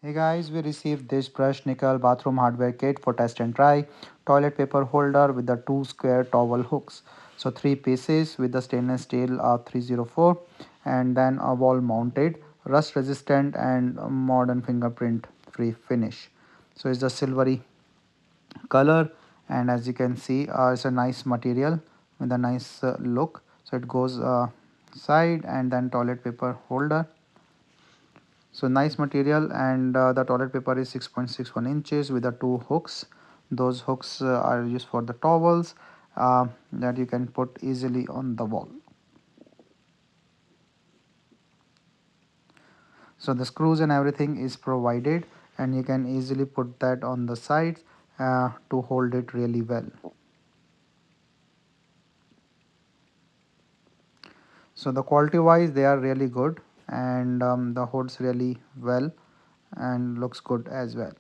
Hey guys, we received this brush nickel bathroom hardware kit for test and try. Toilet paper holder with the two square towel hooks. So three pieces with the stainless steel 304 and then a wall mounted, rust resistant and modern fingerprint free finish. So it's the silvery color, and as you can see it's a nice material with a nice look. So it goes side and then toilet paper holder. So nice material, and the toilet paper is 6.61 inches with the two hooks. Those hooks are used for the towels that you can put easily on the wall. So the screws and everything is provided, and you can easily put that on the sides to hold it really well. So the quality wise they are really good, and the holds really well and looks good as well.